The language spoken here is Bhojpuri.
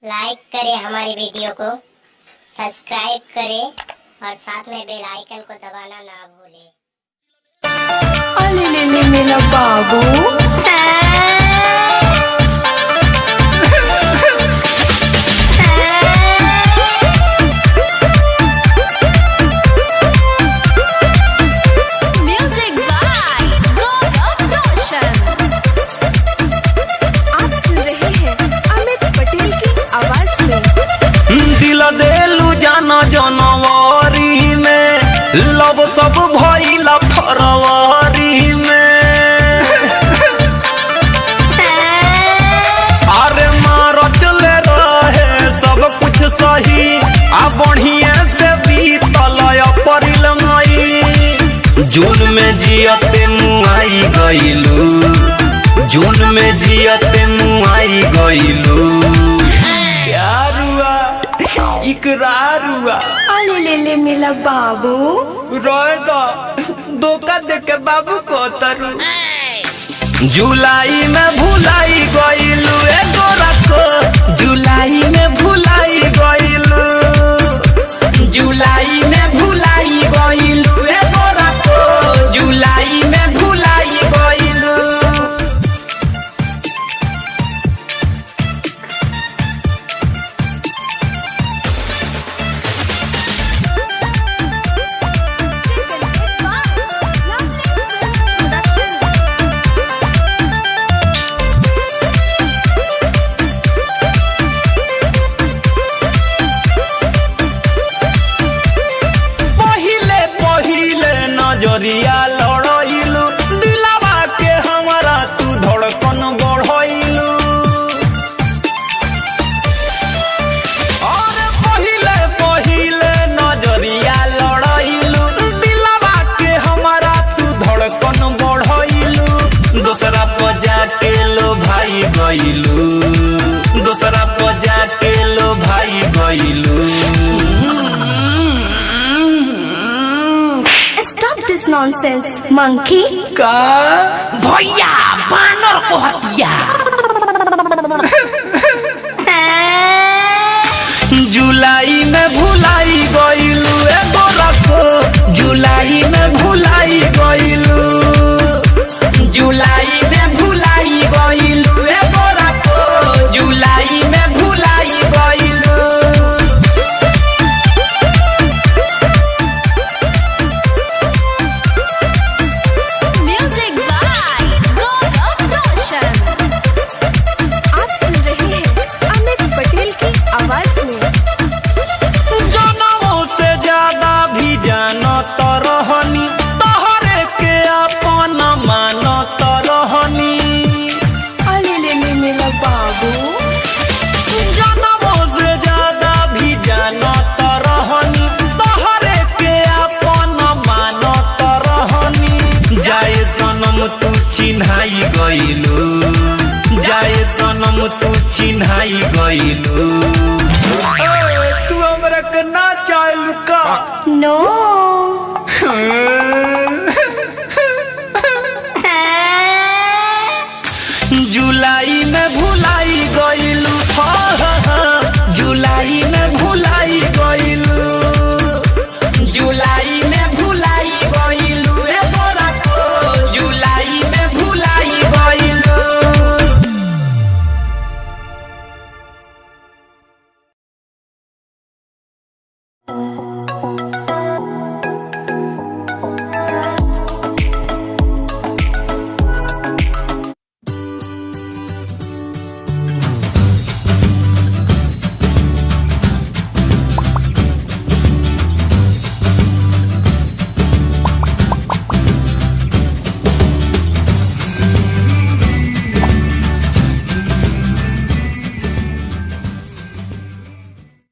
लाइक करें हमारी वीडियो को, सब्सक्राइब करें और साथ में बेल आइकन को दबाना ना भूलें। अरे ले मेरा बाबू जनवरी में लब सब भइला फरवरी में। अरे मार चले रहे सब कुछ सही आ बढ़िया से बीतल अप्रैल मई। जून में जियते मुआई गइलू, जून में जियते मुआई गइलू। इकरार हुआ। अरे ले मेरा बाबू रोए दो धोखा दे के बाबू को तरु। जुलाई में भुलाई गइलू ए गोरा को, जुलाई में भुलाई गइलू, जुलाई में भुलाई गइलू ए गोरा को, जुलाई में भुलाई गइलू। नजरिया लड़ाइलू दिलावा के हमारा तू धड़कन बढ़ाइलू। और पहिले पहिले नजरिया लड़ाइलू दिलावा के हमारा तू धड़कन बढ़ाइलू। दूसरा पर जाके लो भाई गइलू, दूसरा पर जाके लो भाई गइलू। नॉनसेंस मंकी का भैया बानर को हतिया। जुलाई में भुलाई गइलू ए गोरा को, जुलाई में भुलाई गइलू, जुलाई में भुलाई गइलू ए गोरा को, जुलाई में भुलाई गइलू। तू चिन्हाई गइलू, जाए सनम तू चिन्हाई गइलू। तू हमरा के ना चाहलू का? नो